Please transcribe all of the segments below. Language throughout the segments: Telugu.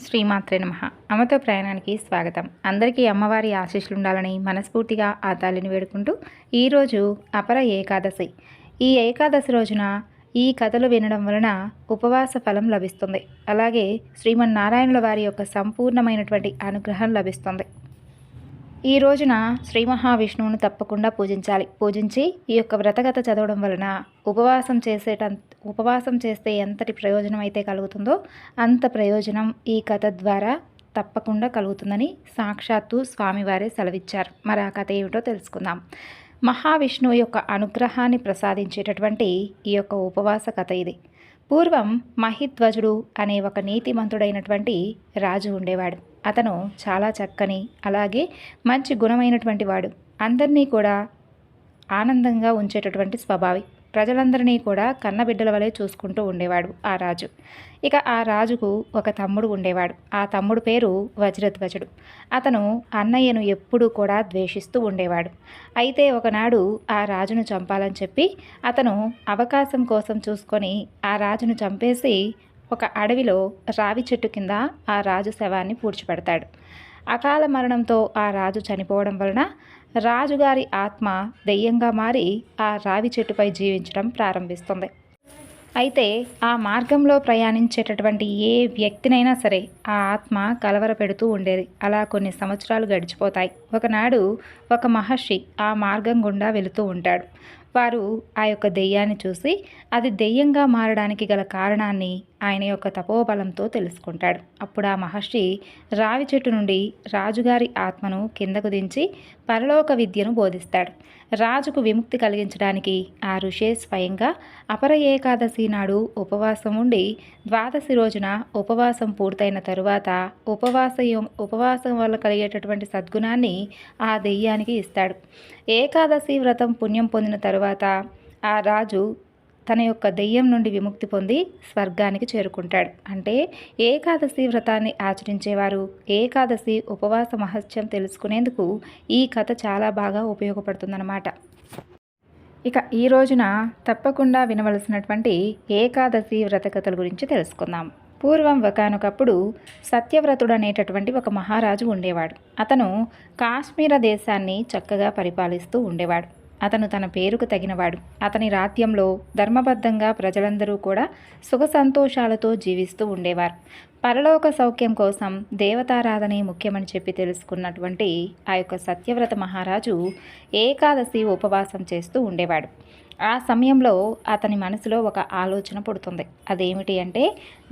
శ్రీమాత్రే నమః. అమ్మతో ప్రయాణానికి స్వాగతం. అందరికీ అమ్మవారి ఆశీస్సులు ఉండాలని మనస్ఫూర్తిగా ఆ తల్లిని వేడుకుంటూ ఈరోజు అపర ఏకాదశి. ఈ ఏకాదశి రోజున ఈ కథలు వినడం వలన ఉపవాస ఫలం లభిస్తుంది. అలాగే శ్రీమన్నారాయణుల వారి యొక్క సంపూర్ణమైనటువంటి అనుగ్రహం లభిస్తుంది. ఈ రోజున శ్రీ మహావిష్ణువును తప్పకుండా పూజించి ఈ యొక్క వ్రతకథ చదవడం వలన ఉపవాసం చేస్తే ఎంతటి ప్రయోజనం అయితే కలుగుతుందో అంత ప్రయోజనం ఈ కథ ద్వారా తప్పకుండా కలుగుతుందని సాక్షాత్తు స్వామివారే సెలవిచ్చారు. మరి ఆ కథ ఏమిటో తెలుసుకుందాం. మహావిష్ణువు యొక్క అనుగ్రహాన్ని ప్రసాదించేటటువంటి ఈ యొక్క ఉపవాస కథ ఇది. పూర్వం మహిధ్వజుడు అనే ఒక నీతిమంతుడైనటువంటి రాజు ఉండేవాడు. అతను చాలా చక్కని అలాగే మంచి గుణమైనటువంటి వాడు. అందరినీ కూడా ఆనందంగా ఉంచేటటువంటి స్వభావి. ప్రజలందరినీ కూడా కన్నబిడ్డల వలె చూసుకుంటూ ఉండేవాడు ఆ రాజు. ఇక ఆ రాజుకు ఒక తమ్ముడు ఉండేవాడు. ఆ తమ్ముడు పేరు వజ్రధ్వజుడు. అతను అన్నయ్యను ఎప్పుడూ కూడా ద్వేషిస్తూ ఉండేవాడు. అయితే ఒకనాడు ఆ రాజును చంపాలని చెప్పి అతను అవకాశం కోసం చూసుకొని ఆ రాజును చంపేసి ఒక అడవిలో రావి చెట్టు కింద ఆ రాజు శవాన్ని పూడ్చిపెడతాడు. అకాల మరణంతో ఆ రాజు చనిపోవడం వలన రాజుగారి ఆత్మ దెయ్యంగా మారి ఆ రావి చెట్టుపై జీవించడం ప్రారంభిస్తుంది. అయితే ఆ మార్గంలో ప్రయాణించేటటువంటి ఏ వ్యక్తినైనా సరే ఆ ఆత్మ కలవర పెడుతూ ఉండేది. అలా కొన్ని సంవత్సరాలు గడిచిపోతాయి. ఒకనాడు ఒక మహర్షి ఆ మార్గం గుండా వెళుతూ ఉంటాడు. వారు ఆ యొక్క దెయ్యాన్ని చూసి అది దెయ్యంగా మారడానికి గల కారణాన్ని ఆయన యొక్క తపోబలంతో తెలుసుకుంటాడు. అప్పుడు ఆ మహర్షి రావి చెట్టు నుండి రాజుగారి ఆత్మను కిందకు దించి పరలోక విద్యను బోధిస్తాడు. రాజుకు విముక్తి కలిగించడానికి ఆ ఋషే స్వయంగా అపర ఏకాదశి నాడు ఉపవాసం ఉండి ద్వాదశి రోజున ఉపవాసం పూర్తయిన తరువాత ఉపవాసం వల్ల కలిగేటటువంటి సద్గుణాన్ని ఆ దెయ్యానికి ఇస్తాడు. ఏకాదశి వ్రతం పుణ్యం పొందిన తరువాత ఆ రాజు తన యొక్క దెయ్యం నుండి విముక్తి పొంది స్వర్గానికి చేరుకుంటాడు. అంటే ఏకాదశి వ్రతాన్ని ఆచరించేవారు ఏకాదశి ఉపవాస మహత్యం తెలుసుకునేందుకు ఈ కథ చాలా బాగా ఉపయోగపడుతుందన్నమాట. ఇక ఈ రోజున తప్పకుండా వినవలసినటువంటి ఏకాదశి వ్రత కథల గురించి తెలుసుకుందాం. పూర్వం ఒకానొకప్పుడు సత్యవ్రతుడు అనేటటువంటి ఒక మహారాజు ఉండేవాడు. అతను కాశ్మీర దేశాన్ని చక్కగా పరిపాలిస్తూ ఉండేవాడు. అతను తన పేరుకు తగినవాడు. అతని రాజ్యంలో ధర్మబద్ధంగా ప్రజలందరూ కూడా సుఖ సంతోషాలతో జీవిస్తూ ఉండేవారు. పరలోక సౌఖ్యం కోసం దేవతారాధనే ముఖ్యమని చెప్పి తెలుసుకున్నటువంటి ఆ యొక్క సత్యవ్రత మహారాజు ఏకాదశి ఉపవాసం చేస్తూ ఉండేవాడు. ఆ సమయంలో అతని మనసులో ఒక ఆలోచన పుడుతుంది. అదేమిటి అంటే,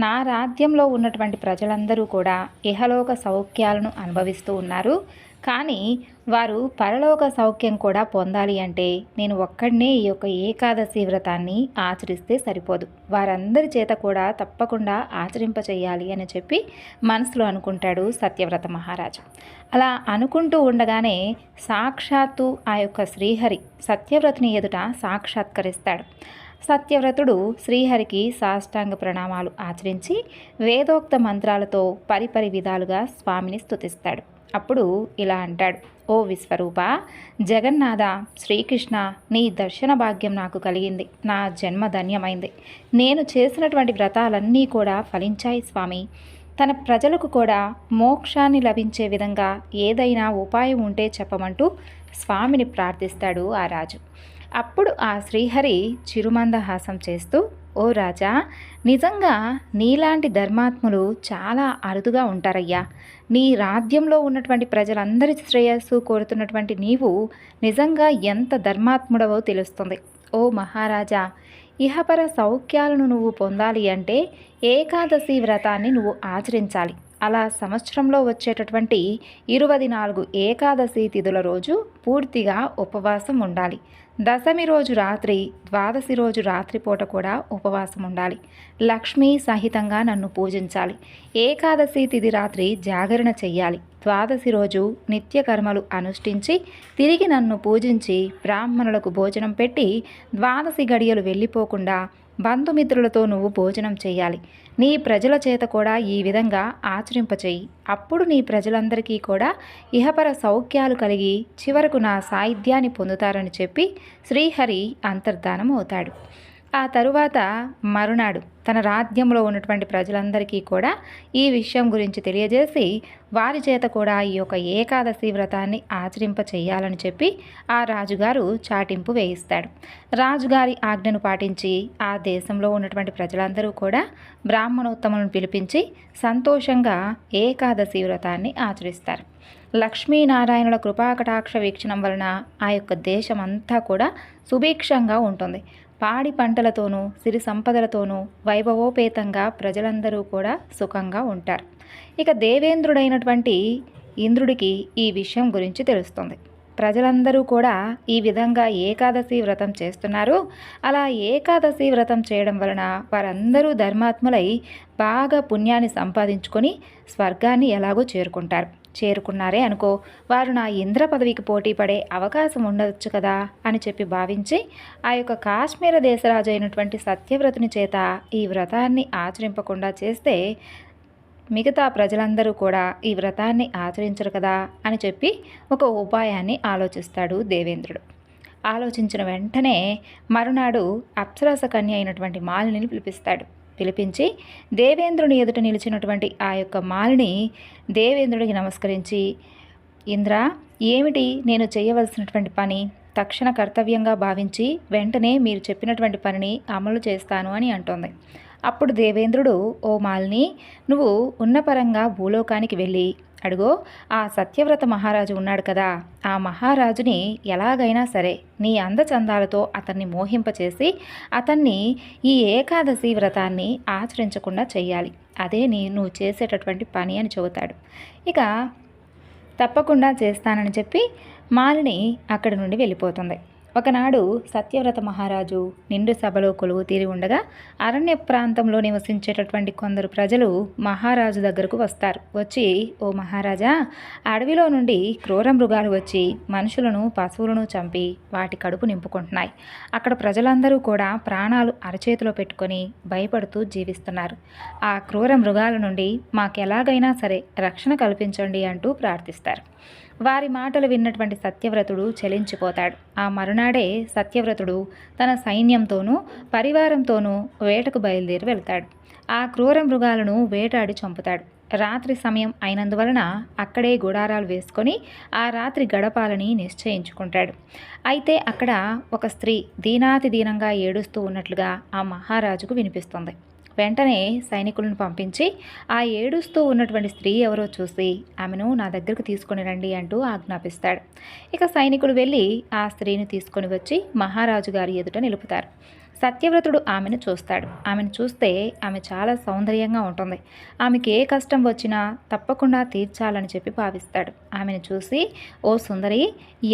నా రాజ్యంలో ఉన్నటువంటి ప్రజలందరూ కూడా ఇహలోక సౌఖ్యాలను అనుభవిస్తూ ఉన్నారు. కానీ వారు పరలోక సౌఖ్యం కూడా పొందాలి అంటే నేను ఒక్కడనే ఈ యొక్క ఏకాదశి వ్రతాన్ని ఆచరిస్తే సరిపోదు. వారందరి చేత కూడా తప్పకుండా ఆచరింపచేయాలి అని చెప్పి మనసులో అనుకుంటాడు సత్యవ్రత మహారాజు. అలా అనుకుంటూ ఉండగానే సాక్షాత్తు ఆ యొక్క శ్రీహరి సత్యవ్రతుని ఎదుట సాక్షాత్కరిస్తాడు. సత్యవ్రతుడు శ్రీహరికి సాష్టాంగ ప్రణామాలు ఆచరించి వేదోక్త మంత్రాలతో పరిపరి విధాలుగా స్వామిని స్తుతిస్తాడు. అప్పుడు ఇలా అంటాడు: ఓ విశ్వరూప, జగన్నాథ, శ్రీకృష్ణ, నీ దర్శన భాగ్యం నాకు కలిగింది. నా జన్మ ధన్యమైంది. నేను చేసినటువంటి వ్రతాలన్నీ కూడా ఫలించాయి స్వామి. తన ప్రజలకు కూడా మోక్షాన్ని లభించే విధంగా ఏదైనా ఉపాయం ఉంటే చెప్పమంటూ స్వామిని ప్రార్థిస్తాడు ఆ రాజు. అప్పుడు ఆ శ్రీహరి చిరుమందహాసం చేస్తూ, ఓ రాజా, నిజంగా నీలాంటి ధర్మాత్ములు చాలా అరుదుగా ఉంటారయ్యా. నీ రాజ్యంలో ఉన్నటువంటి ప్రజలందరి శ్రేయస్సు కోరుతున్నటువంటి నీవు నిజంగా ఎంత ధర్మాత్ముడవో తెలుస్తుంది. ఓ మహారాజా, ఇహపర సౌఖ్యాలను నువ్వు పొందాలి అంటే ఏకాదశి వ్రతాన్ని నువ్వు ఆచరించాలి. అలా సంవత్సరంలో వచ్చేటటువంటి 24 ఏకాదశి తిథుల రోజు పూర్తిగా ఉపవాసం ఉండాలి. దశమి రోజు రాత్రి, ద్వాదశి రోజు రాత్రిపూట కూడా ఉపవాసం ఉండాలి. లక్ష్మీ సహితంగా నన్ను పూజించాలి. ఏకాదశి తిథి రాత్రి జాగరణ చెయ్యాలి. ద్వాదశి రోజు నిత్యకర్మలు అనుష్ఠించి తిరిగి నన్ను పూజించి బ్రాహ్మణులకు భోజనం పెట్టి ద్వాదశి గడియలు వెళ్ళిపోకుండా బంధుమిత్రులతో నువ్వు భోజనం చేయాలి. నీ ప్రజల చేత కూడా ఈ విధంగా ఆచరింపచేయి. అప్పుడు నీ ప్రజలందరికీ కూడా ఇహపర సౌఖ్యాలు కలిగి చివరకు నా సాయుధ్యాన్ని పొందుతారని చెప్పి శ్రీహరి అంతర్ధానం అవుతాడు. ఆ తరువాత మరునాడు తన రాజ్యంలో ఉన్నటువంటి ప్రజలందరికీ కూడా ఈ విషయం గురించి తెలియజేసి వారి చేత కూడా ఈ యొక్క ఏకాదశి వ్రతాన్ని ఆచరింప చేయాలని చెప్పి ఆ రాజుగారు చాటింపు వేయిస్తాడు. రాజుగారి ఆజ్ఞను పాటించి ఆ దేశంలో ఉన్నటువంటి ప్రజలందరూ కూడా బ్రాహ్మణోత్తములను పిలిపించి సంతోషంగా ఏకాదశి వ్రతాన్ని ఆచరిస్తారు. లక్ష్మీనారాయణుల కృపాకటాక్ష వీక్షణం వలన ఆ యొక్క దేశమంతా కూడా సుభిక్షంగా ఉంటుంది. పాడి పంటలతోనూ సిరి సంపదలతోనూ వైభవోపేతంగా ప్రజలందరూ కూడా సుఖంగా ఉంటారు. ఇక దేవేంద్రుడైనటువంటి ఇంద్రుడికి ఈ విషయం గురించి తెలుస్తుంది. ప్రజలందరూ కూడా ఈ విధంగా ఏకాదశి వ్రతం చేస్తున్నారు. అలా ఏకాదశి వ్రతం చేయడం వలన వారందరూ ధర్మాత్ములై బాగా పుణ్యాన్ని సంపాదించుకొని స్వర్గాన్ని ఎలాగో చేరుకున్నారే అనుకో, వారు నా ఇంద్ర పదవికి పోటీ పడే అవకాశం ఉండవచ్చు కదా అని చెప్పి భావించి ఆ యొక్క కాశ్మీర దేశరాజు అయినటువంటి సత్యవ్రతుని చేత ఈ వ్రతాన్ని ఆచరింపకుండా చేస్తే మిగతా ప్రజలందరూ కూడా ఈ వ్రతాన్ని ఆచరించరు కదా అని చెప్పి ఒక ఉపాయాన్ని ఆలోచిస్తాడు దేవేంద్రుడు. ఆలోచించిన వెంటనే మరునాడు అప్సరస కన్య అయినటువంటి మాలిని పిలిపించి దేవేంద్రుని ఎదుట నిలిచినటువంటి ఆ యొక్క మాలిని దేవేంద్రుడికి నమస్కరించి, ఇంద్ర, ఏమిటి నేను చేయవలసినటువంటి పని? తక్షణ కర్తవ్యంగా భావించి వెంటనే మీరు చెప్పినటువంటి పనిని అమలు చేస్తాను అని అంటోంది. అప్పుడు దేవేంద్రుడు, ఓ మాలిని, నువ్వు ఉన్నపరంగా భూలోకానికి వెళ్ళి అడుగో, ఆ సత్యవ్రత మహారాజు ఉన్నాడు కదా, ఆ మహారాజుని ఎలాగైనా సరే నీ అందచందాలతో అతన్ని మోహింపచేసి అతన్ని ఈ ఏకాదశి వ్రతాన్ని ఆచరించకుండా చెయ్యాలి. అదే నువ్వు చేసేటటువంటి పని అని చెబుతాడు. ఇక తప్పకుండా చేస్తానని చెప్పి మాలిని అక్కడి నుండి వెళ్ళిపోతుంది. ఒకనాడు సత్యవ్రత మహారాజు నిండు సభలో కొలువు తీరి ఉండగా అరణ్య ప్రాంతంలో నివసించేటటువంటి కొందరు ప్రజలు మహారాజు దగ్గరకు వస్తారు. వచ్చి, ఓ మహారాజా, అడవిలో నుండి క్రూర మృగాలు వచ్చి మనుషులను పశువులను చంపి వాటి కడుపు నింపుకుంటున్నాయి. అక్కడ ప్రజలందరూ కూడా ప్రాణాలు అరచేతిలో పెట్టుకొని భయపడుతూ జీవిస్తున్నారు. ఆ క్రూర మృగాల నుండి మాకెలాగైనా సరే రక్షణ కల్పించండి అంటూ ప్రార్థిస్తారు. వారి మాటలు విన్నటువంటి సత్యవ్రతుడు చలించిపోతాడు. ఆ మరునాడే సత్యవ్రతుడు తన సైన్యంతోనూ పరివారంతోనూ వేటకు బయలుదేరి వెళ్తాడు. ఆ క్రూర మృగాలను వేటాడి చంపుతాడు. రాత్రి సమయం అయినందువలన అక్కడే గుడారాలు వేసుకొని ఆ రాత్రి గడపాలని నిశ్చయించుకుంటాడు. అయితే అక్కడ ఒక స్త్రీ దీనాతి దీనంగా ఏడుస్తూ ఉన్నట్లుగా ఆ మహారాజుకు వినిపిస్తుంది. వెంటనే సైనికులను పంపించి ఆ ఏడుస్తూ ఉన్నటువంటి స్త్రీ ఎవరో చూసి ఆమెను నా దగ్గరకు తీసుకొని రండి అంటూ ఆజ్ఞాపిస్తాడు. ఇక సైనికులు వెళ్ళి ఆ స్త్రీని తీసుకొని వచ్చి మహారాజు గారి ఎదుట నిలుపుతారు. సత్యవ్రతుడు ఆమెను చూస్తాడు. ఆమెను చూస్తే ఆమె చాలా సౌందర్యంగా ఉంటుంది. ఆమెకి ఏ కష్టం వచ్చినా తప్పకుండా తీర్చాలని చెప్పి భావిస్తాడు. ఆమెను చూసి, ఓ సుందరి,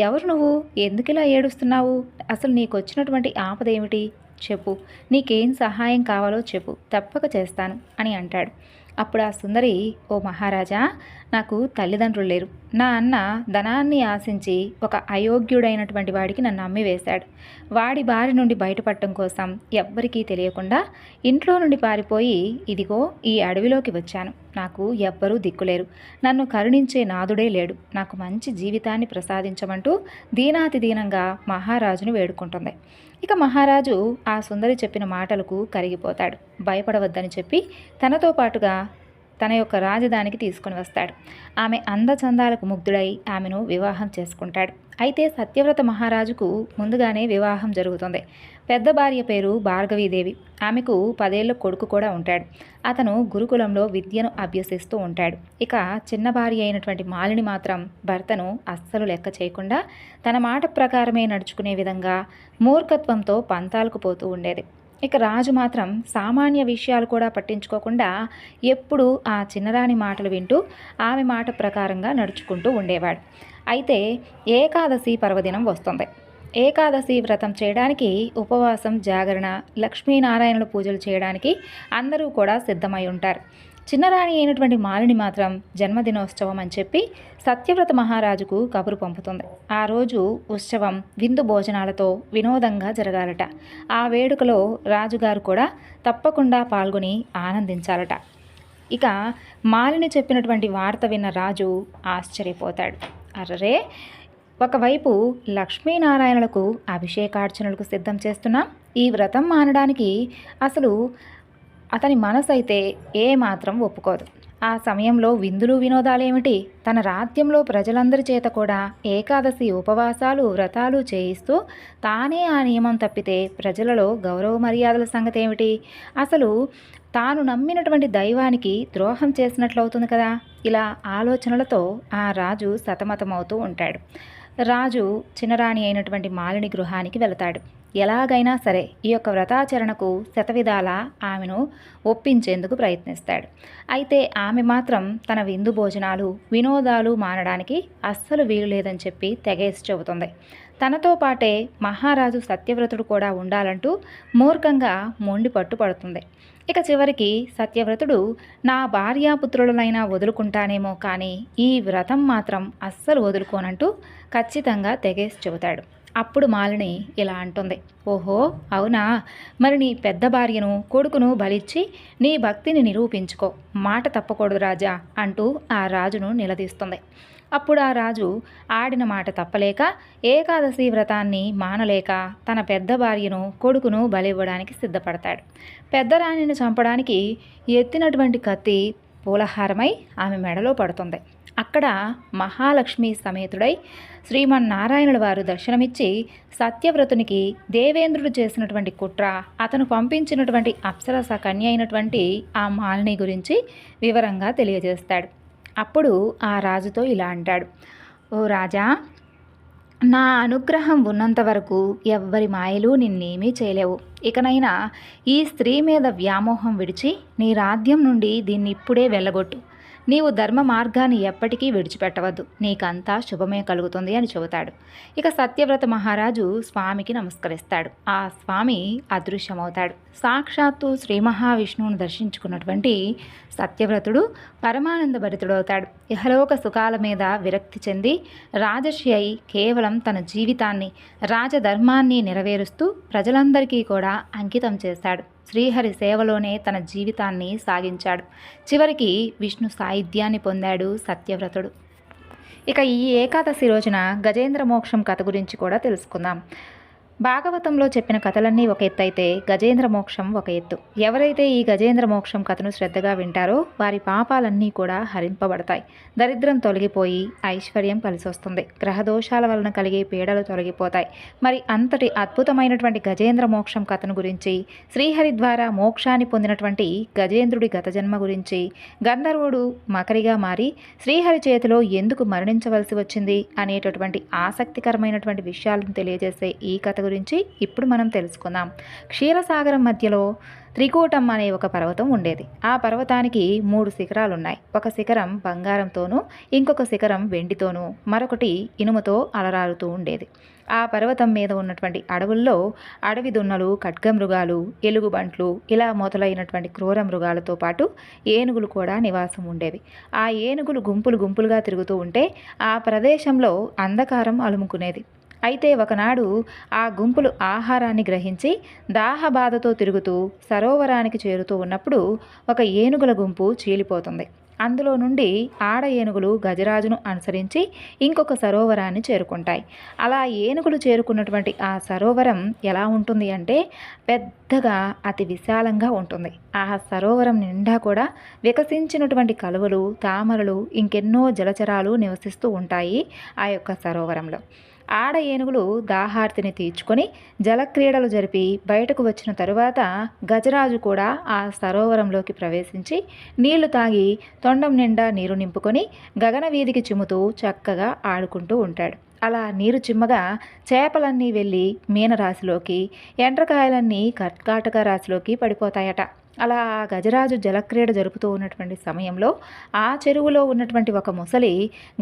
ఎవరు నువ్వు? ఎందుకు ఇలా ఏడుస్తున్నావు? అసలు నీకు వచ్చినటువంటి ఆపద ఏమిటి? చెప్పు, నీకేం సహాయం కావాలో చెప్పు, తప్పక చేస్తాను అని అంటాడు. అప్పుడు ఆ సుందరి, ఓ మహారాజా, నాకు తల్లిదండ్రులు లేరు. నా అన్న ధనాన్ని ఆశించి ఒక అయోగ్యుడైనటువంటి వాడికి నన్ను అమ్మివేశాడు. వాడి బారి నుండి బయటపడటం కోసం ఎవ్వరికీ తెలియకుండా ఇంట్లో నుండి పారిపోయి ఇదిగో ఈ అడవిలోకి వచ్చాను. నాకు ఎవ్వరూ దిక్కులేరు. నన్ను కరుణించే నాదుడే లేడు. నాకు మంచి జీవితాన్ని ప్రసాదించమంటూ దీనాతి దీనంగా మహారాజును వేడుకుంటుంది. ఇక మహారాజు ఆ సుందరి చెప్పిన మాటలకు కరిగిపోతాడు. భయపడవద్దని చెప్పి తనతో పాటుగా తన యొక్క రాజధానికి తీసుకుని వస్తాడు. ఆమె అందచందాలకు ముగ్ధుడై ఆమెను వివాహం చేసుకుంటాడు. అయితే సత్యవ్రత మహారాజుకు ముందుగానే వివాహం జరుగుతుంది. పెద్ద భార్య పేరు భార్గవీదేవి. ఆమెకు 10 ఏళ్ల కొడుకు కూడా ఉంటాడు. అతను గురుకులంలో విద్యను అభ్యసిస్తూ ఉంటాడు. ఇక చిన్న భార్య అయినటువంటి మాలిని మాత్రం భర్తను అస్సలు లెక్క చేయకుండా తన మాట ప్రకారమే నడుచుకునే విధంగా మూర్ఖత్వంతో పంతాలకు పోతూ ఉండేది. ఇక రాజు మాత్రం సామాన్య విషయాలు కూడా పట్టించుకోకుండా ఎప్పుడూ ఆ చిన్నరాణి మాటలు వింటూ ఆమె మాట ప్రకారంగా నడుచుకుంటూ ఉండేవాడు. అయితే ఏకాదశి పర్వదినం వస్తుంది. ఏకాదశి వ్రతం చేయడానికి ఉపవాసం, జాగరణ, లక్ష్మీనారాయణుల పూజలు చేయడానికి అందరూ కూడా సిద్ధమై ఉంటారు. చిన్నరాణి అయినటువంటి మాలిని మాత్రం జన్మదినోత్సవం అని చెప్పి సత్యవ్రత మహారాజుకు కబురు పంపుతుంది. ఆ రోజు ఉత్సవం విందు భోజనాలతో వినోదంగా జరగాలట. ఆ వేడుకలో రాజుగారు కూడా తప్పకుండా పాల్గొని ఆనందించాలట. ఇక మాలిని చెప్పినటువంటి వార్త విన్న రాజు ఆశ్చర్యపోతాడు. అర్రే, ఒకవైపు లక్ష్మీనారాయణులకు అభిషేకార్చనలకు సిద్ధం చేస్తున్నాం. ఈ వ్రతం మానడానికి అసలు అతని మనసైతే ఏమాత్రం ఒప్పుకోదు. ఆ సమయంలో విందులు వినోదాలేమిటి, తన రాజ్యంలో ప్రజలందరి చేత కూడా ఏకాదశి ఉపవాసాలు వ్రతాలు చేయిస్తూ తానే ఆ నియమం తప్పితే ప్రజలలో గౌరవ మర్యాదల సంగతి ఏమిటి, అసలు తాను నమ్మినటువంటి దైవానికి ద్రోహం చేసినట్లవుతుంది కదా. ఇలా ఆలోచనలతో ఆ రాజు సతమతమవుతూ ఉంటాడు. రాజు చిన్నరాణి అయినటువంటి మాలిని గృహానికి వెళతాడు. ఎలాగైనా సరే ఈ యొక్క వ్రతాచరణకు శతవిధాలా ఆమెను ఒప్పించేందుకు ప్రయత్నిస్తాడు. అయితే ఆమె మాత్రం తన విందు భోజనాలు వినోదాలు మానడానికి అస్సలు వీలు లేదని చెప్పి తెగేసి చెబుతుంది. తనతో పాటే మహారాజు సత్యవ్రతుడు కూడా ఉండాలంటూ మూర్ఖంగా మొండి పట్టుపడుతుంది. ఇక చివరికి సత్యవ్రతుడు నా భార్యాపుత్రులనైనా వదులుకుంటానేమో కానీ ఈ వ్రతం మాత్రం అస్సలు వదులుకోనంటూ ఖచ్చితంగా తెగేసి చెబుతాడు. అప్పుడు మాలిని ఇలా అంటుంది, ఓహో అవునా, మరి నీ పెద్ద భార్యను కొడుకును బలిచ్చి నీ భక్తిని నిరూపించుకో, మాట తప్పకూడదు రాజా అంటూ ఆ రాజును నిలదీస్తుంది. అప్పుడు ఆ రాజు ఆడిన మాట తప్పలేక ఏకాదశి వ్రతాన్ని మానలేక తన పెద్ద భార్యను కొడుకును బలివ్వడానికి సిద్ధపడతాడు. పెద్ద రాణిని చంపడానికి ఎత్తినటువంటి కత్తి పూలహారమై ఆమె మెడలో పడుతుంది. అక్కడ మహాలక్ష్మి సమేతుడై శ్రీమన్నారాయణుల వారు దర్శనమిచ్చి సత్యవ్రతునికి దేవేంద్రుడు చేసినటువంటి కుట్ర, అతను పంపించినటువంటి అప్సరస కన్య అయినటువంటి ఆ మాలిని గురించి వివరంగా తెలియజేస్తాడు. అప్పుడు ఆ రాజుతో ఇలా అంటాడు, ఓ రాజా, నా అనుగ్రహం ఉన్నంత వరకు ఎవ్వరి మాయలు నిన్నేమీ చేయలేవు. ఇకనైనా ఈ స్త్రీ మీద వ్యామోహం విడిచి నీ రాజ్యం నుండి దీన్ని ఇప్పుడే వెళ్ళగొట్టు. నీవు ధర్మ మార్గాన్ని ఎప్పటికీ విడిచిపెట్టవద్దు, నీకంతా శుభమే కలుగుతుంది అని చెబుతాడు. ఇక సత్యవ్రత మహారాజు స్వామికి నమస్కరిస్తాడు. ఆ స్వామి అదృశ్యమవుతాడు. సాక్షాత్తు శ్రీ మహావిష్ణువును దర్శించుకున్నటువంటి సత్యవ్రతుడు పరమానంద భరితుడవుతాడు. ఇహలోక సుఖాల మీద విరక్తి చెంది రాజర్షి అయి కేవలం తన జీవితాన్ని రాజధర్మాన్ని నెరవేరుస్తూ ప్రజలందరికీ కూడా అంకితం చేశాడు. శ్రీహరి సేవలోనే తన జీవితాన్ని సాగించాడు. చివరికి విష్ణు సాయుధ్యాన్ని పొందాడు సత్యవ్రతుడు. ఇక ఈ ఏకాదశి రోజున గజేంద్ర మోక్షం కథ గురించి కూడా తెలుసుకుందాం. భాగవతంలో చెప్పిన కథలన్నీ ఒక ఎత్తు అయితే గజేంద్ర మోక్షం ఒక ఎత్తు. ఎవరైతే ఈ గజేంద్ర మోక్షం కథను శ్రద్ధగా వింటారో వారి పాపాలన్నీ కూడా హరింపబడతాయి. దరిద్రం తొలగిపోయి ఐశ్వర్యం కలిసి వస్తుంది. గ్రహదోషాల వలన కలిగే పీడలు తొలగిపోతాయి. మరి అంతటి అద్భుతమైనటువంటి గజేంద్ర మోక్షం కథను గురించి, శ్రీహరి ద్వారా మోక్షాన్ని పొందినటువంటి గజేంద్రుడి గత జన్మ గురించి, గంధర్వుడు మకరిగా మారి శ్రీహరి చేతిలో ఎందుకు మరణించవలసి వచ్చింది అనేటటువంటి ఆసక్తికరమైనటువంటి విషయాలను తెలియజేసే ఈ కథ గురించి ఇప్పుడు మనం తెలుసుకుందాం. క్షీరసాగరం మధ్యలో త్రికూటం అనే ఒక పర్వతం ఉండేది. ఆ పర్వతానికి 3 శిఖరాలున్నాయి. ఒక శిఖరం బంగారంతోనూ, ఇంకొక శిఖరం వెండితోనూ, మరొకటి ఇనుముతో అలరారుతూ ఉండేది. ఆ పర్వతం మీద ఉన్నటువంటి అడవుల్లో అడవి దున్నలు, ఖడ్గమృగాలు, ఎలుగుబంట్లు ఇలా మొదలైనటువంటి క్రూర మృగాలతో పాటు ఏనుగులు కూడా నివాసం ఉండేవి. ఆ ఏనుగులు గుంపులు గుంపులుగా తిరుగుతూ ఉంటే ఆ ప్రదేశంలో అంధకారం అలుముకునేది. అయితే ఒకనాడు ఆ గుంపులు ఆహారాన్ని గ్రహించి దాహబాధతో తిరుగుతూ సరోవరానికి చేరుతూ ఉన్నప్పుడు ఒక ఏనుగుల గుంపు చీలిపోతుంది. అందులో నుండి ఆడ ఏనుగులు గజరాజును అనుసరించి ఇంకొక సరోవరాన్ని చేరుకుంటాయి. అలా ఏనుగులు చేరుకున్నటువంటి ఆ సరోవరం ఎలా ఉంటుంది అంటే పెద్దగా అతి విశాలంగా ఉంటుంది. ఆ సరోవరం నిండా కూడా వికసించినటువంటి కలువలు, తామరలు, ఇంకెన్నో జలచరాలు నివసిస్తూ ఉంటాయి ఆ యొక్క సరోవరంలో. ఆడ ఏనుగులు దాహార్తిని తీర్చుకొని జలక్రీడలు జరిపి బయటకు వచ్చిన తరువాత గజరాజు కూడా ఆ సరోవరంలోకి ప్రవేశించి నీళ్లు తాగి తొండం నిండా నీరు నింపుకొని గగన వీధికి చిమ్ముతూ చక్కగా ఆడుకుంటూ ఉంటాడు. అలా నీరు చిమ్మగా చేపలన్నీ వెళ్ళి మీనరాశిలోకి, ఎండ్రకాయలన్నీ కర్కాటక రాశిలోకి పడిపోతాయట. అలా ఆ గజరాజు జలక్రీడ జరుపుతూ ఉన్నటువంటి సమయంలో ఆ చెరువులో ఉన్నటువంటి ఒక ముసలి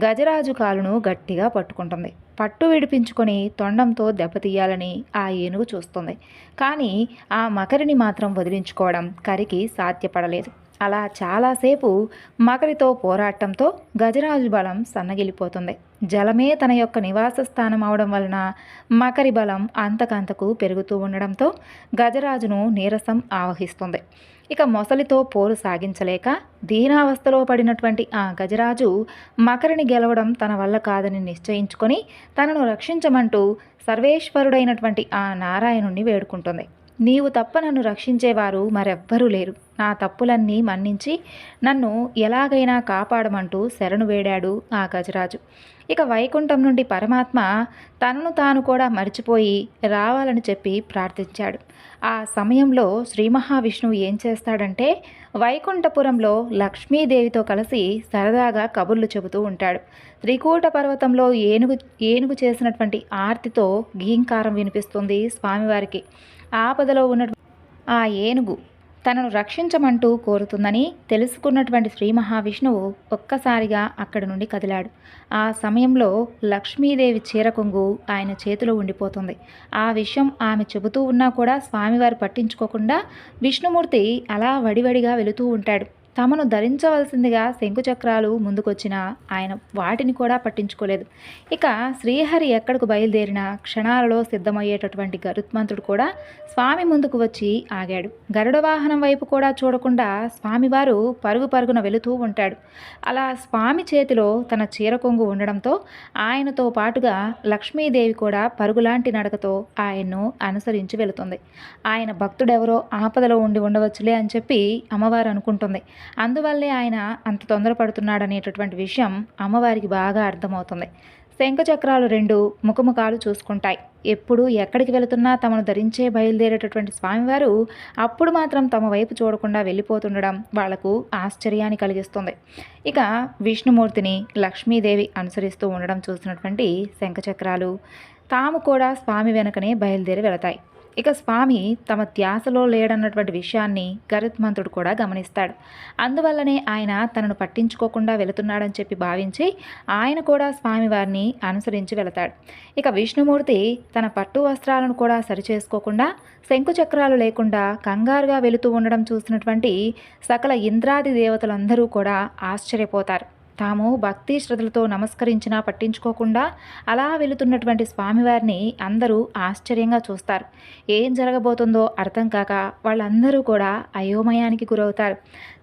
గజరాజు కాలును గట్టిగా పట్టుకుంటుంది. పట్టు విడిపించుకొని తొండంతో దెబ్బతీయాలని ఆ ఏనుగు చూస్తుంది. కానీ ఆ మకరిని మాత్రం వదిలించుకోవడం కరికి సాధ్యపడలేదు. అలా చాలాసేపు మకరితో పోరాటంతో గజరాజు బలం సన్నగిలిపోతుంది. జలమే తన యొక్క నివాస స్థానం అవడం వలన మకరి బలం అంతకంతకు పెరుగుతూ ఉండడంతో గజరాజును నీరసం ఆవహిస్తుంది. ఇక మొసలితో పోరు సాగించలేక దీనావస్థలో పడినటువంటి ఆ గజరాజు మకరిని గెలవడం తన వల్ల కాదని నిశ్చయించుకొని తనను రక్షించమంటూ సర్వేశ్వరుడైనటువంటి ఆ నారాయణుణ్ణి వేడుకుంటుంది. నీవు తప్ప నన్ను రక్షించేవారు మరెవ్వరూ లేరు. నా తప్పులన్నీ మన్నించి నన్ను ఎలాగైనా కాపాడమంటూ శరణు వేడాడు ఆ గజరాజు. ఇక వైకుంఠం నుండి పరమాత్మ తనను తాను కూడా మరిచిపోయి రావాలని చెప్పి ప్రార్థించాడు. ఆ సమయంలో శ్రీ మహావిష్ణువు ఏం చేస్తాడంటే వైకుంఠపురంలో లక్ష్మీదేవితో కలిసి సరదాగా కబుర్లు చెబుతూ ఉంటాడు. త్రికూట పర్వతంలో ఏనుగు చేసినటువంటి ఆర్తితో గీంకారం వినిపిస్తుంది స్వామివారికి. ఆపదలో ఉన్న ఆ ఏనుగు తనను రక్షించమంటూ కోరుతుందని తెలుసుకున్నటువంటి శ్రీ మహావిష్ణువు ఒక్కసారిగా అక్కడి నుండి కదిలాడు. ఆ సమయంలో లక్ష్మీదేవి చీరకొంగు ఆయన చేతిలో ఉండిపోతుంది. ఆ విషయం ఆమె చెబుతూ ఉన్నా కూడా స్వామివారు పట్టించుకోకుండా విష్ణుమూర్తి అలా వడివడిగా వెళుతూ ఉంటాడు. తమను ధరించవలసిందిగా శంకుచక్రాలు ముందుకొచ్చినా ఆయన వాటిని కూడా పట్టించుకోలేదు. ఇక శ్రీహరి ఎక్కడికి బయలుదేరినా క్షణాలలో సిద్ధమయ్యేటటువంటి గరుత్మంతుడు కూడా స్వామి ముందుకు వచ్చి ఆగాడు. గరుడ వాహనం వైపు కూడా చూడకుండా స్వామివారు పరుగు పరుగున వెళుతూ ఉంటాడు. అలా స్వామి చేతిలో తన చీర కొంగు ఉండడంతో ఆయనతో పాటుగా లక్ష్మీదేవి కూడా పరుగులాంటి నడకతో ఆయన్ను అనుసరించి వెళుతుంది. ఆయన భక్తుడెవరో ఆపదలో ఉండి ఉండవచ్చులే అని చెప్పి అమ్మవారు అనుకుంటుంది. అందువల్లే ఆయన అంత తొందరపడుతున్నాడనేటటువంటి విషయం అమ్మవారికి బాగా అర్థమవుతుంది. శంఖచక్రాలు రెండు ముఖముఖాలు చూసుకుంటాయి. ఎప్పుడు ఎక్కడికి వెళుతున్నా తమను ధరించే బయలుదేరేటటువంటి స్వామివారు అప్పుడు మాత్రం తమ వైపు చూడకుండా వెళ్ళిపోతుండడం వాళ్లకు ఆశ్చర్యాన్ని కలిగిస్తుంది. ఇక విష్ణుమూర్తిని లక్ష్మీదేవి అనుసరిస్తూ ఉండడం చూసినటువంటి శంఖచక్రాలు తాము కూడా స్వామి వెనకనే బయలుదేరి వెళతాయి. ఇక స్వామి తమ ధ్యాసలో లేడన్నటువంటి విషయాన్ని గరుత్మంతుడు కూడా గమనిస్తాడు. అందువల్లనే ఆయన తనను పట్టించుకోకుండా వెళుతున్నాడని చెప్పి భావించి ఆయన కూడా స్వామివారిని అనుసరించి వెళతాడు. ఇక విష్ణుమూర్తి తన పట్టు వస్త్రాలను కూడా సరిచేసుకోకుండా శంకుచక్రాలు లేకుండా కంగారుగా వెళుతూ ఉండడం చూసినటువంటి సకల ఇంద్రాది దేవతలందరూ కూడా ఆశ్చర్యపోతారు. తాము భక్తి శ్రద్ధలతో నమస్కరించినా పట్టించుకోకుండా అలా వెళుతున్నటువంటి స్వామివారిని అందరూ ఆశ్చర్యంగా చూస్తారు. ఏం జరగబోతుందో అర్థం కాక వాళ్ళందరూ కూడా అయోమయానికి గురవుతారు.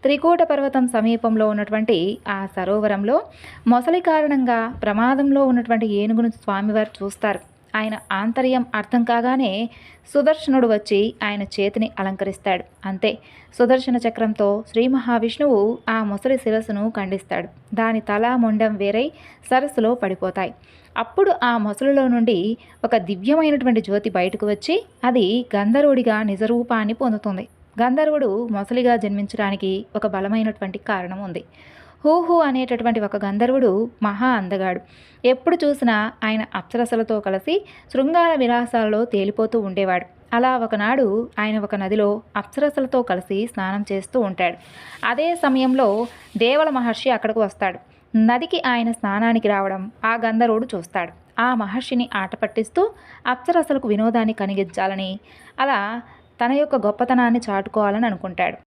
త్రికూట పర్వతం సమీపంలో ఉన్నటువంటి ఆ సరోవరంలో మొసలి కారణంగా ప్రమాదంలో ఉన్నటువంటి ఏనుగును స్వామివారు చూస్తారు. ఆయన ఆంతర్యం అర్థం కాగానే సుదర్శనుడు వచ్చి ఆయన చేతిని అలంకరిస్తాడు. అంతే, సుదర్శన చక్రంతో శ్రీ మహావిష్ణువు ఆ మొసలి శిరస్సును ఖండిస్తాడు. దాని తల మొండం వేరై సరస్సులో పడిపోతాయి. అప్పుడు ఆ మొసలిలో నుండి ఒక దివ్యమైనటువంటి జ్యోతి బయటకు వచ్చి అది గంధర్వుడిగా నిజరూపాన్ని పొందుతుంది. గంధర్వుడు మొసలిగా జన్మించడానికి ఒక బలమైనటువంటి కారణం ఉంది. హూహు అనేటటువంటి ఒక గంధర్వుడు మహా అందగాడు. ఎప్పుడు చూసినా ఆయన అప్సరసలతో కలిసి శృంగార విలాసాలలో తేలిపోతూ ఉండేవాడు. అలా ఒకనాడు ఆయన ఒక నదిలో అప్సరసలతో కలిసి స్నానం చేస్తూ ఉంటాడు. అదే సమయంలో దేవల మహర్షి అక్కడికి వస్తాడు. నదికి ఆయన స్నానానికి రావడం ఆ గంధర్వుడు చూస్తాడు. ఆ మహర్షిని ఆట పట్టిస్తూ అప్సరసలకు వినోదాన్ని కలిగించాలని, అలా తన యొక్క గొప్పతనాన్ని చాటుకోవాలని అనుకుంటాడు.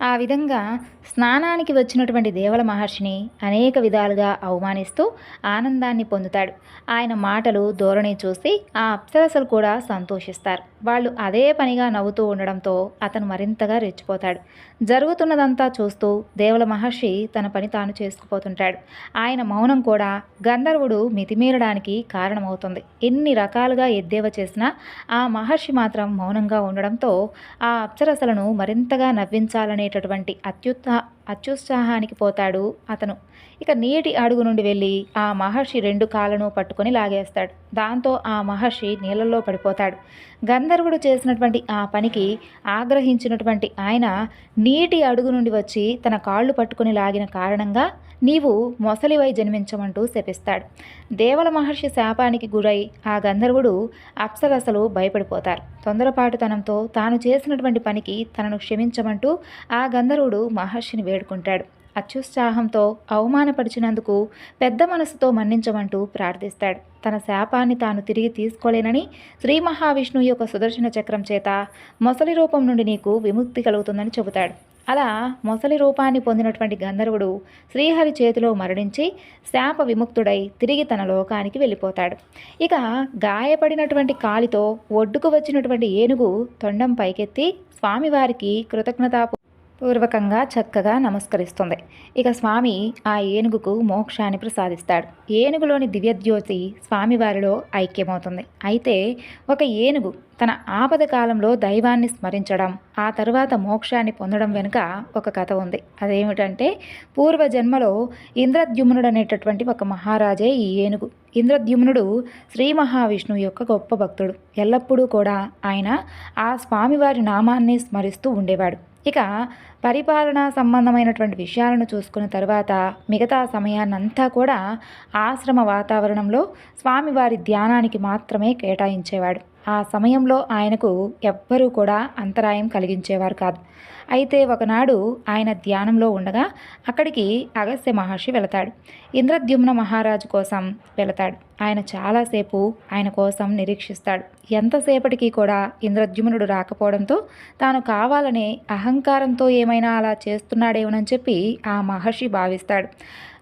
ఆ విధంగా స్నానానికి వచ్చినటువంటి దేవల మహర్షిని అనేక విధాలుగా అవమానిస్తూ ఆనందాన్ని పొందుతాడు. ఆయన మాటలు ధోరణి చూసి ఆ అప్సరసలు కూడా సంతోషిస్తారు. వాళ్ళు అదే పనిగా నవ్వుతూ ఉండడంతో అతను మరింతగా రెచ్చిపోతాడు. జరుగుతున్నదంతా చూస్తూ దేవల మహర్షి తన పని తాను చేసుకుపోతుంటాడు. ఆయన మౌనం కూడా గంధర్వుడు మితిమీరడానికి కారణమవుతుంది. ఎన్ని రకాలుగా ఎద్దేవా చేసినా ఆ మహర్షి మాత్రం మౌనంగా ఉండడంతో ఆ అప్సరసలను మరింతగా నవ్వించాలనేటటువంటి అత్యుత్సాహానికి పోతాడు అతను. ఇక నీటి అడుగు నుండి వెళ్ళి ఆ మహర్షి రెండు కాళ్ళను పట్టుకొని లాగేస్తాడు. దాంతో ఆ మహర్షి నీళ్ళల్లో పడిపోతాడు. గంధర్వుడు చేసినటువంటి ఆ పనికి ఆగ్రహించినటువంటి ఆయన నీటి అడుగు నుండి వచ్చి తన కాళ్ళు పట్టుకొని లాగిన కారణంగా నీవు మొసలివై జన్మించమంటూ శపిస్తాడు. దేవల మహర్షి శాపానికి గురై ఆ గంధర్వుడు అప్సరసలు భయపడిపోతారు. తొందరపాటుతనంతో తాను చేసినటువంటి పనికి తనను క్షమించమంటూ ఆ గంధర్వుడు మహర్షిని వేడుకుంటాడు. అత్యుత్సాహంతో అవమానపరిచినందుకు పెద్ద మనసుతో మన్నించమంటూ ప్రార్థిస్తాడు. తన శాపాన్ని తాను తిరిగి తీసుకోలేనని శ్రీ మహావిష్ణువు యొక్క సుదర్శన చక్రం చేత మొసలి రూపం నుండి నీకు విముక్తి కలుగుతుందని చెబుతాడు. అలా మొసలి రూపాన్ని పొందినటువంటి గంధర్వుడు శ్రీహరి చేతిలో మరణించి శాప విముక్తుడై తిరిగి తన లోకానికి వెళ్ళిపోతాడు. ఇక గాయపడినటువంటి కాలితో ఒడ్డుకు వచ్చినటువంటి ఏనుగు తొండం పైకెత్తి స్వామివారికి పూర్వకంగా చక్కగా నమస్కరిస్తుంది. ఇక స్వామి ఆ ఏనుగుకు మోక్షాన్ని ప్రసాదిస్తాడు. ఏనుగులోని దివ్యజ్యోతి స్వామివారిలో ఐక్యమవుతుంది. అయితే ఒక ఏనుగు తన ఆపద కాలంలో దైవాన్ని స్మరించడం, ఆ తరువాత మోక్షాన్ని పొందడం వెనుక ఒక కథ ఉంది. అదేమిటంటే పూర్వజన్మలో ఇంద్రద్యుమ్నుడు అనేటటువంటి ఒక మహారాజే ఈ ఏనుగు. ఇంద్రద్యుమ్నుడు శ్రీ మహావిష్ణువు యొక్క గొప్ప భక్తుడు. ఎల్లప్పుడూ కూడా ఆయన ఆ స్వామివారి నామాన్ని స్మరిస్తూ ఉండేవాడు. ఇక పరిపాలనా సంబంధమైనటువంటి విషయాలను చూసుకున్న తర్వాత మిగతా సమయాన్నంతా కూడా ఆశ్రమ వాతావరణంలో స్వామివారి ధ్యానానికి మాత్రమే కేటాయించేవాడు. ఆ సమయంలో ఆయనకు ఎవ్వరూ కూడా అంతరాయం కలిగించేవారు కాదు. అయితే ఒకనాడు ఆయన ధ్యానంలో ఉండగా అక్కడికి అగస్త్య మహర్షి వెళతాడు. ఇంద్రద్యుమ్న మహారాజు కోసం వెళతాడు. ఆయన చాలాసేపు ఆయన కోసం నిరీక్షిస్తాడు. ఎంతసేపటికి కూడా ఇంద్రద్యుమ్నుడు రాకపోవడంతో తాను కావాలనే అహంకారంతో ఏమైనా అలా చేస్తున్నాడేమోనని చెప్పి ఆ మహర్షి భావిస్తాడు.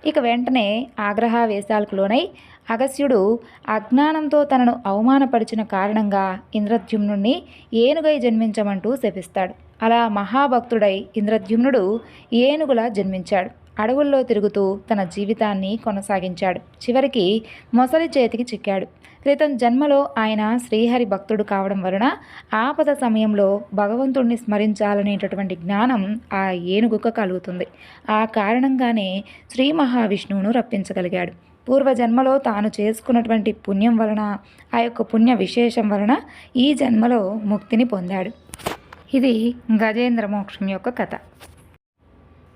ఇక వెంటనే ఆగ్రహావేశాలకు లోనై అగస్త్యుడు అజ్ఞానంతో తనను అవమానపరిచిన కారణంగా ఇంద్రద్యుమ్నుడిని ఏనుగై జన్మించమంటూ శపిస్తాడు. అలా మహాభక్తుడై ఇంద్రద్యుమ్నుడు ఏనుగులా జన్మించాడు. అడవుల్లో తిరుగుతూ తన జీవితాన్ని కొనసాగించాడు. చివరికి మొసలి చేతికి చిక్కాడు. క్రితం జన్మలో ఆయన శ్రీహరి భక్తుడు కావడం వలన ఆపద సమయంలో భగవంతుడిని స్మరించాలనేటటువంటి జ్ఞానం ఆ ఏనుగుకు కలుగుతుంది. ఆ కారణంగానే శ్రీ మహావిష్ణువును రప్పించగలిగాడు. పూర్వజన్మలో తాను చేసుకున్నటువంటి పుణ్యం వలన, ఆ యొక్క పుణ్య విశేషం వలన ఈ జన్మలో ముక్తిని పొందాడు. ఇది గజేంద్ర మోక్షం యొక్క కథ.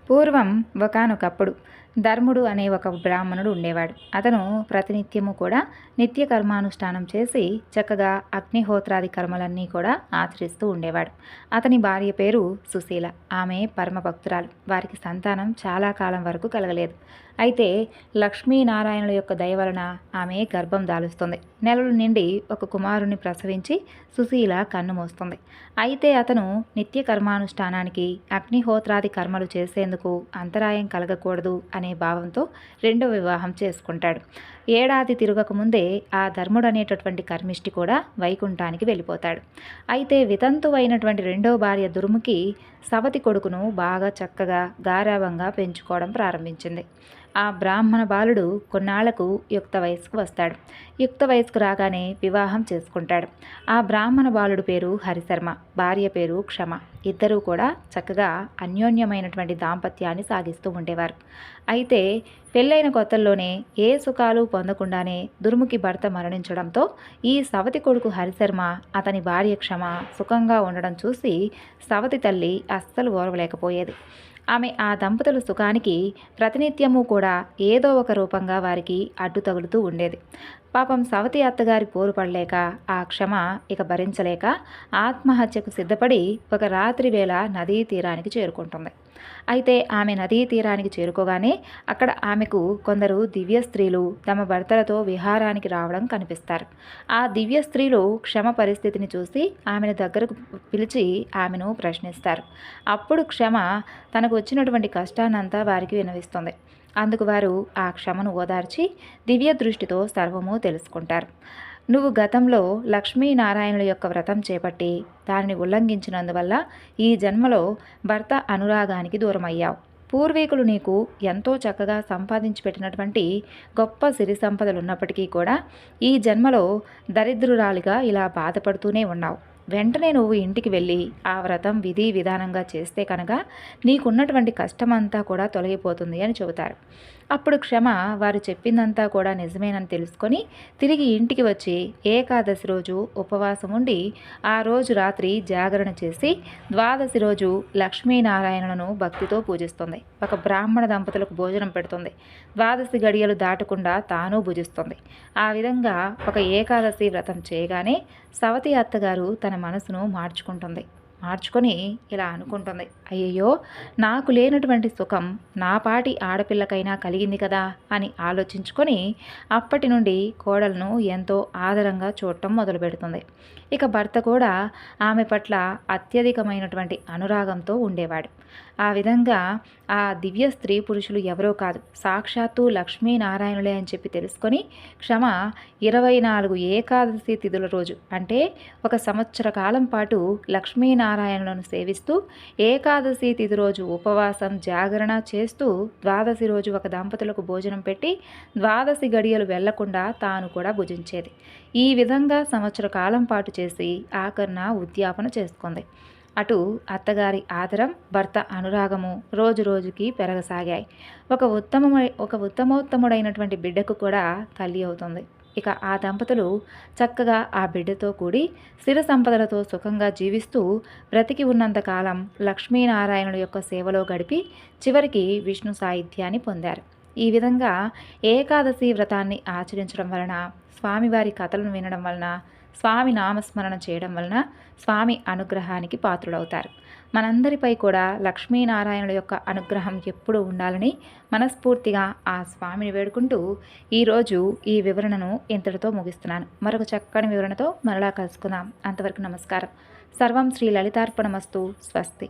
పూర్వం ఒకానొకప్పుడు ధర్ముడు అనే ఒక బ్రాహ్మణుడు ఉండేవాడు. అతను ప్రతినిత్యము కూడా నిత్య కర్మానుష్ఠానం చేసి చక్కగా అగ్నిహోత్రాది కర్మలన్నీ కూడా ఆచరిస్తూ ఉండేవాడు. అతని భార్య పేరు సుశీల. ఆమె పరమభక్తురాలు. వారికి సంతానం చాలా కాలం వరకు కలగలేదు. అయితే లక్ష్మీనారాయణుల యొక్క దయ వలన ఆమె గర్భం దాలుస్తుంది. నెలలు నిండి ఒక కుమారుని ప్రసవించి సుశీల కన్ను మోస్తుంది. అయితే అతను నిత్య కర్మానుష్ఠానానికి అగ్నిహోత్రాది కర్మలు చేసేందుకు అంతరాయం కలగకూడదు అనే భావంతో రెండో వివాహం చేసుకుంటాడు. ఏడాది తిరగకముందే ఆ ధర్ముడు అనేటటువంటి కర్మిష్టి కూడా వైకుంఠానికి వెళ్ళిపోతాడు. అయితే వితంతువైనటువంటి రెండో భార్య దుర్ముఖి సవతి కొడుకును బాగా చక్కగా గారాబంగా పెంచుకోవడం ప్రారంభించింది. ఆ బ్రాహ్మణ బాలుడు కొన్నాళ్లకు యుక్త వయస్సుకు వస్తాడు. యుక్త వయస్సుకు రాగానే వివాహం చేసుకుంటాడు. ఆ బ్రాహ్మణ బాలుడు పేరు హరిశర్మ, భార్య పేరు క్షమ. ఇద్దరూ కూడా చక్కగా అన్యోన్యమైనటువంటి దాంపత్యాన్ని సాగిస్తూ ఉండేవారు. అయితే పెళ్ళైన కొత్తల్లోనే ఏ సుఖాలు పొందకుండానే దుర్ముఖి భర్త మరణించడంతో ఈ సవతి కొడుకు హరిశర్మ అతని భార్య క్షమ సుఖంగా ఉండడం చూసి సవతి తల్లి అస్సలు ఓర్వలేకపోయేది. ఆమె ఆ దంపతుల సుఖానికి ప్రతినిత్యము కూడా ఏదో ఒక రూపంగా వారికి అడ్డు తగులుతూ ఉండేది. పాపం సవతి అత్తగారి పోరు పడలేక ఆ క్షమ ఇక భరించలేక ఆత్మహత్యకు సిద్ధపడి ఒక రాత్రి వేళ నదీ తీరానికి చేరుకుంటుంది. అయితే ఆమె నదీ తీరానికి చేరుకోగానే అక్కడ ఆమెకు కొందరు దివ్య స్త్రీలు తమ భర్తలతో విహారానికి రావడం కనిపిస్తారు. ఆ దివ్య స్త్రీలు క్షమ పరిస్థితిని చూసి ఆమెను దగ్గరకు పిలిచి ఆమెను ప్రశ్నిస్తారు. అప్పుడు క్షమ తనకు వచ్చినటువంటి కష్టాన్నంతా వారికి వినవిస్తుంది. అందుకు వారు ఆ క్షమను ఓదార్చి దివ్య దృష్టితో సర్వము తెలుసుకుంటారు. నువ్వు గతంలో లక్ష్మీనారాయణుల యొక్క వ్రతం చేపట్టి దానిని ఉల్లంఘించినందువల్ల ఈ జన్మలో భర్త అనురాగానికి దూరమయ్యావు. పూర్వీకులు నీకు ఎంతో చక్కగా సంపాదించి పెట్టినటువంటి గొప్ప సిరి సంపదలు ఉన్నప్పటికీ కూడా ఈ జన్మలో దరిద్రురాలిగా ఇలా బాధపడుతూనే ఉన్నావు. వెంటనే నువ్వు ఇంటికి వెళ్ళి ఆ వ్రతం విధి విధానంగా చేస్తే కనుక నీకున్నటువంటి కష్టమంతా కూడా తొలగిపోతుంది అని చెబుతారు. అప్పుడు క్షమ వారు చెప్పిందంతా కూడా నిజమేనని తెలుసుకొని తిరిగి ఇంటికి వచ్చి ఏకాదశి రోజు ఉపవాసం ఉండి ఆ రోజు రాత్రి జాగరణ చేసి ద్వాదశి రోజు లక్ష్మీనారాయణులను భక్తితో పూజిస్తుంది. ఒక బ్రాహ్మణ దంపతులకు భోజనం పెడుతుంది. ద్వాదశి గడియలు దాటకుండా తాను భుజిస్తుంది. ఆ విధంగా ఒక ఏకాదశి వ్రతం చేయగానే సవతి అత్తగారు తన మనసును మార్చుకొని ఇలా అనుకుంటుంది, అయ్యయ్యో నాకు లేనటువంటి సుఖం నా పాటి ఆడపిల్లకైనా కలిగింది కదా అని ఆలోచించుకొని అప్పటి నుండి కోడలను ఎంతో ఆదరంగా చూడటం మొదలుపెడుతుంది. ఇక భర్త కూడా ఆమె పట్ల అత్యధికమైనటువంటి అనురాగంతో ఉండేవాడు. ఆ విధంగా ఆ దివ్య స్త్రీ పురుషులు ఎవరో కాదు, సాక్షాత్తు లక్ష్మీనారాయణులే అని చెప్పి తెలుసుకొని క్షమ 24 ఏకాదశి తిథుల రోజు అంటే ఒక సంవత్సర కాలం పాటు లక్ష్మీనారాయణులను సేవిస్తూ ఏకాదశి తిథి రోజు ఉపవాసం జాగరణ చేస్తూ ద్వాదశి రోజు ఒక దంపతులకు భోజనం పెట్టి ద్వాదశి గడియలు వెళ్లకుండా తాను కూడా భుజించేది. ఈ విధంగా సంవత్సర కాలం పాటు చేసి ఆఖరణ ఉద్యాపన చేసుకుంది. అటు అత్తగారి ఆదరం, భర్త అనురాగము రోజు రోజుకి పెరగసాగాయి. ఒక ఉత్తమోత్తముడైనటువంటి బిడ్డకు కూడా తల్లి అవుతుంది. ఇక ఆ దంపతులు చక్కగా ఆ బిడ్డతో కూడి స్థిర సంపదలతో సుఖంగా జీవిస్తూ బ్రతికి ఉన్నంతకాలం లక్ష్మీనారాయణుల యొక్క సేవలో గడిపి చివరికి విష్ణు సాహిత్యాన్ని పొందారు. ఈ విధంగా ఏకాదశి వ్రతాన్ని ఆచరించడం వలన, స్వామివారి కథలను వినడం వలన, స్వామి నామస్మరణ చేయడం వలన స్వామి అనుగ్రహానికి పాత్రులవుతారు. మనందరిపై కూడా లక్ష్మీనారాయణుల యొక్క అనుగ్రహం ఎప్పుడూ ఉండాలని మనస్ఫూర్తిగా ఆ స్వామిని వేడుకుంటూ ఈరోజు ఈ వివరణను ఇంతటితో ముగిస్తున్నాను. మరొక చక్కని వివరణతో మరలా కలుసుకుందాం. అంతవరకు నమస్కారం. సర్వం శ్రీ లలితార్పణమస్తు. స్వస్తి.